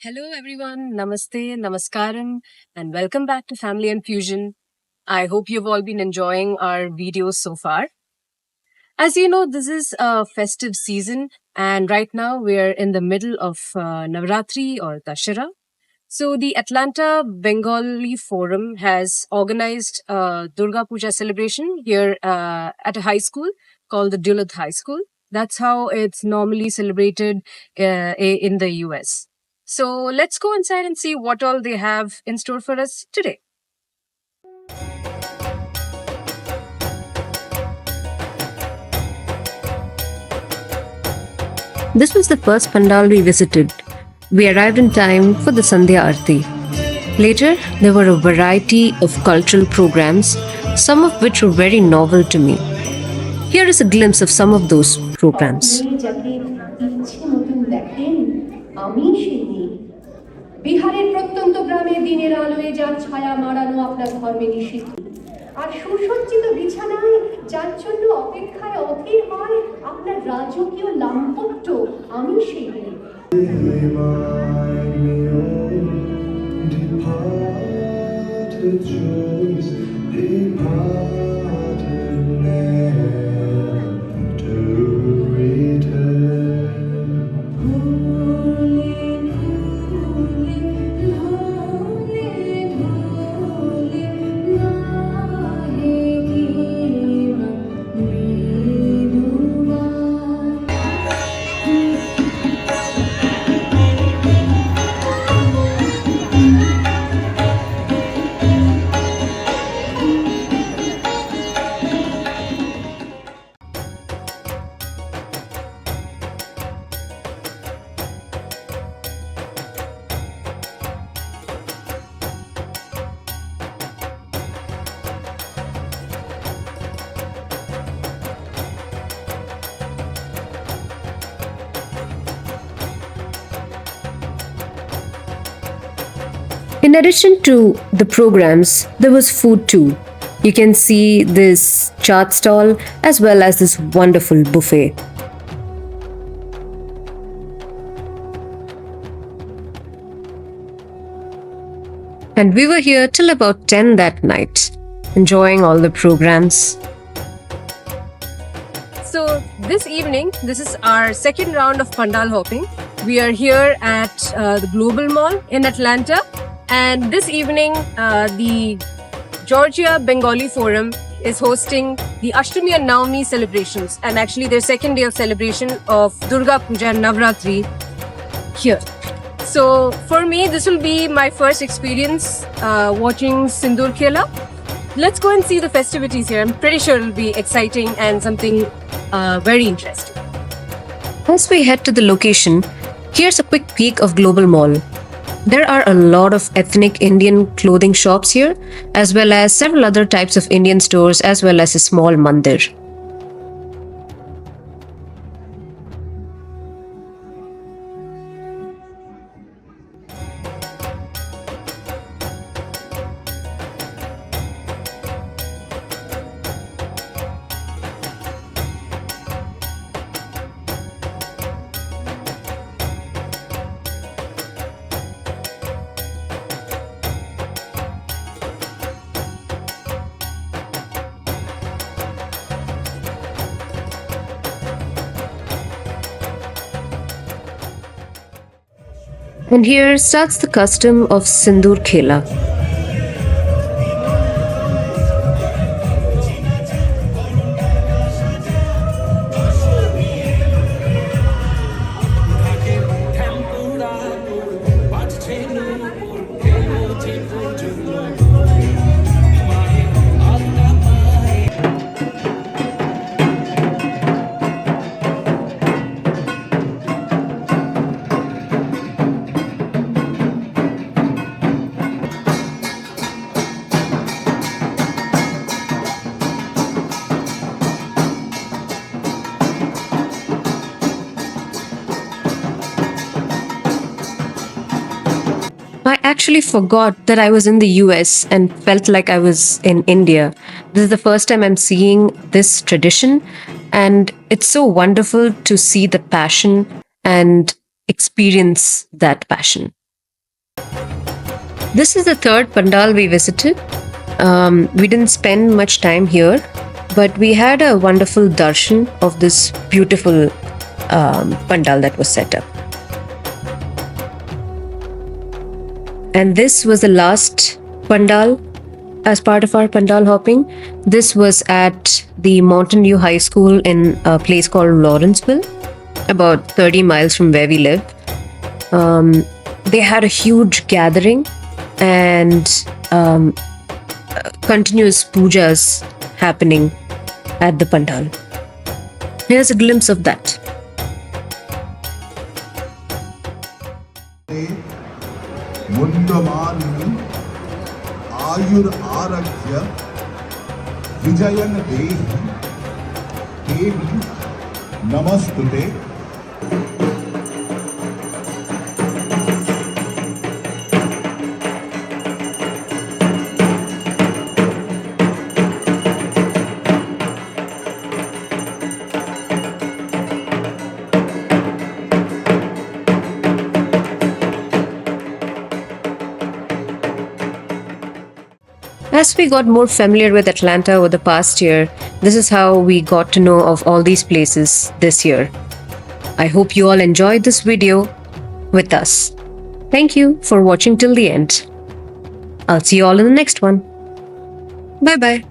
Hello, everyone. Namaste, namaskaram, and welcome back to Family and Fusion. I hope you've all been enjoying our videos so far. As you know, this is a festive season, and right now we're in the middle of Navratri or Dashera. So, the Atlanta Bengali Forum has organized a Durga Puja celebration here at a high school called the Duluth High School. That's how it's normally celebrated in the US. So, let's go inside and see what all they have in store for us today. This was the first pandal we visited. We arrived in time for the Sandhya Aarti. Later, there were a variety of cultural programs, some of which were very novel to me. Here is a glimpse of some of those programs. বিহারের প্রত্যন্ত গ্রামে দিনের আলোয় যার ছায়া মাড়ানো আপনার ধর্মে নিষিদ্ধ আর সুসজ্জিত বিছানায় যার জন্য অপেক্ষায় অধীর হয় আপনার রাজকীয় লাম্পট্য আমি সেই In addition to the programs, there was food too. You can see this chaat stall as well as this wonderful buffet. And we were here till about 10 that night, enjoying all the programs. So this evening, this is our second round of Pandal hopping. We are here at the Global Mall in Atlanta. And this evening, the Georgia Bengali Forum is hosting the Ashtami and Navami celebrations, and actually their second day of celebration of Durga Puja and Navratri here. So for me, this will be my first experience watching Sindur Khela. Let's go and see the festivities here. I'm pretty sure it'll be exciting and something very interesting. As we head to the location, here's a quick peek of Global Mall. There are a lot of ethnic Indian clothing shops here, as well as several other types of Indian stores, as well as a small mandir. And here starts the custom of Sindur Khela. I actually forgot that I was in the US and felt like I was in India. This is the first time I'm seeing this tradition, and it's so wonderful to see the passion and experience that passion. This is the third pandal we visited. We didn't spend much time here, but we had a wonderful darshan of this beautiful pandal that was set up. And this was the last pandal as part of our pandal hopping. This was at the Mountain View High School in a place called Lawrenceville, about 30 miles from where we live. They had a huge gathering and continuous pujas happening at the pandal. Here's a glimpse of that. Mundamani Ayur Aragya Vijayan Dehi Namastute. As we got more familiar with Atlanta over the past year, this is how we got to know of all these places this year. I hope you all enjoyed this video with us. Thank you for watching till the end. I'll see you all in the next one. Bye bye.